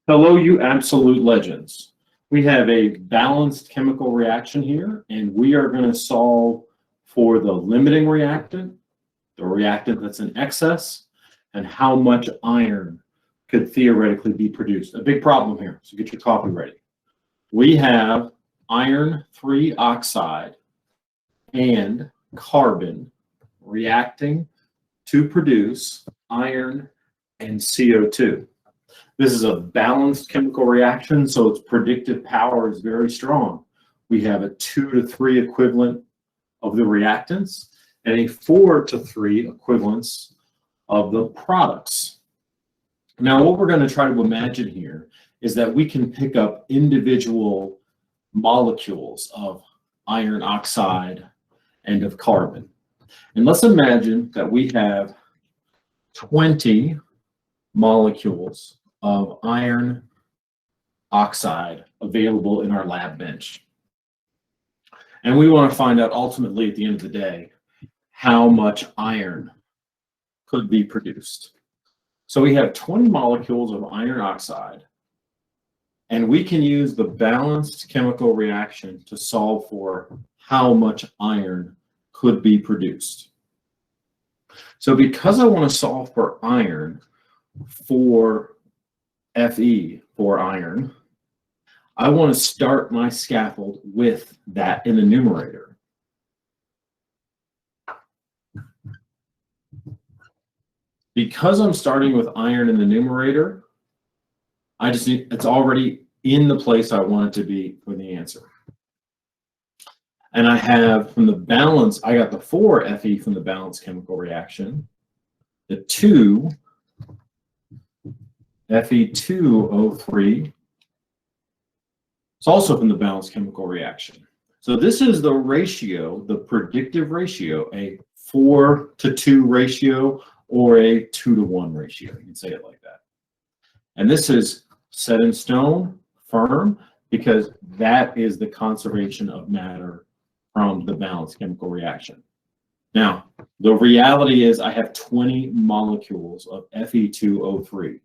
Hello, you absolute legends. We have a balanced chemical reaction here, and we are going to solve for the limiting reactant, the reactant that's in excess, and how much iron could theoretically be produced. A big problem here, so get your coffee ready. We have iron 3 oxide and carbon reacting to produce iron and CO2. This is a balanced chemical reaction, so its predictive power is very strong. We have a 2 to 3 equivalent of the reactants and a 4 to 3 equivalence of the products. Now, what we're going to try to imagine here is that we can pick up individual molecules of iron oxide and of carbon. And let's imagine that we have 20 molecules of iron oxide available in our lab bench. And we want to find out ultimately at the end of the day how much iron could be produced. So we have 20 molecules of iron oxide, and we can use the balanced chemical reaction to solve for how much iron could be produced. So because I want to solve for iron, for Fe, for iron, I want to start my scaffold with that in the numerator. Because I'm starting with iron in the numerator, I just need, it's already in the place I want it to be for the answer. And I have from the balance, I got the 4 Fe from the balanced chemical reaction, the 2 Fe2O3. It's also from the balanced chemical reaction. So this is the ratio, the predictive ratio, a 4 to 2 ratio or a 2 to 1 ratio. You can say it like that. And this is set in stone, firm, because that is the conservation of matter from the balanced chemical reaction. Now, the reality is I have 20 molecules of Fe2O3.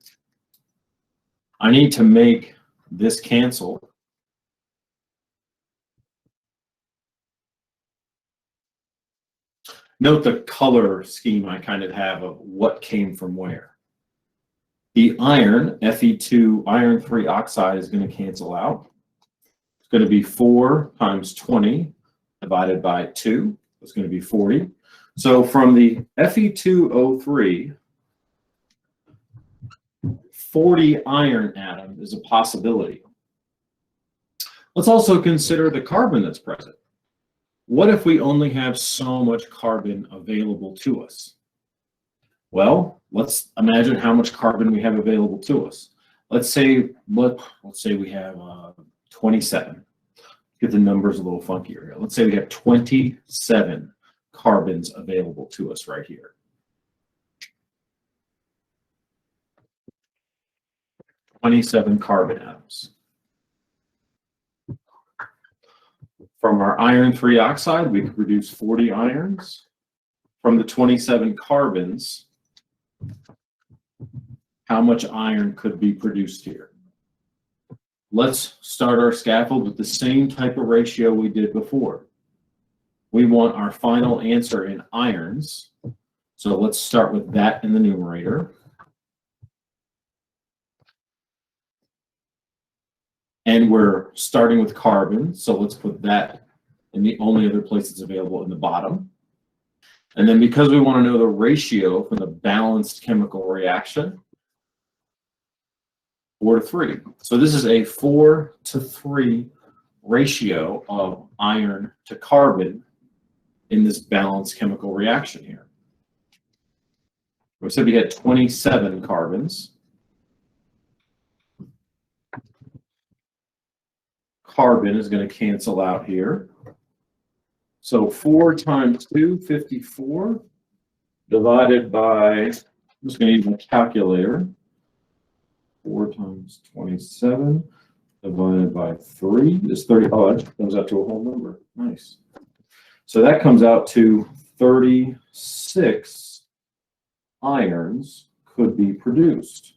I need to make this cancel. Note the color scheme I kind of have of what came from where. The iron, Fe2, iron 3 oxide is going to cancel out. It's going to be 4 times 20 divided by 2. It's going to be 40. So from the Fe2O3, 40 iron atoms is a possibility. Let's also consider the carbon that's present. What if we only have so much carbon available to us? Well, let's imagine how much carbon we have available to us. Let's say we have 27. Get the numbers a little funkier here. Let's say we have 27 carbons available to us right here. 27 carbon atoms. From our iron 3 oxide, we could produce 40 irons. From the 27 carbons, how much iron could be produced here? Let's start our scaffold with the same type of ratio we did before. We want our final answer in irons. So let's start with that in the numerator. And we're starting with carbon, so let's put that in the only other place it's available in the bottom. And then because we want to know the ratio from the balanced chemical reaction, 4 to 3. So this is a 4 to 3 ratio of iron to carbon in this balanced chemical reaction here. We said we had 27 carbons. Carbon is going to cancel out here. So 4 times 2, 54, divided by, I'm just going to use my calculator. 4 times 27 divided by 3 is 30. Oh, that comes out to a whole number. Nice. So that comes out to 36 irons could be produced.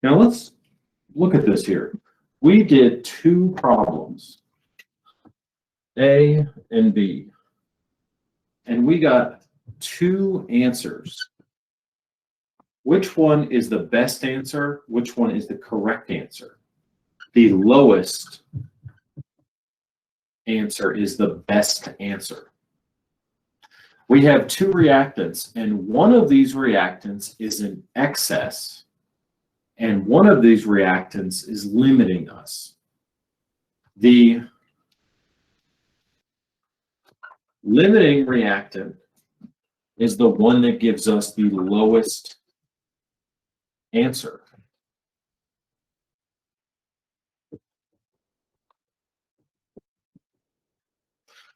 Now let's look at this here. We did two problems, A and B, and we got two answers. Which one is the best answer? Which one is the correct answer? The lowest answer is the best answer. We have two reactants, and one of these reactants is in excess, and one of these reactants is limiting us. The limiting reactant is the one that gives us the lowest answer.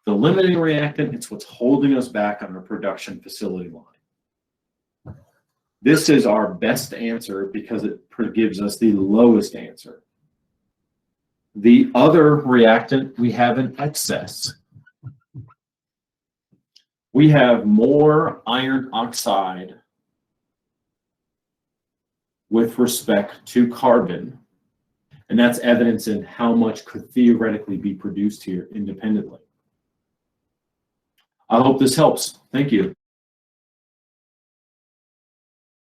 The limiting reactant, it's what's holding us back on our production facility line. This is our best answer because it gives us the lowest answer. The other reactant, we have an excess. We have more iron oxide with respect to carbon, and that's evidence in how much could theoretically be produced here independently. I hope this helps. Thank you.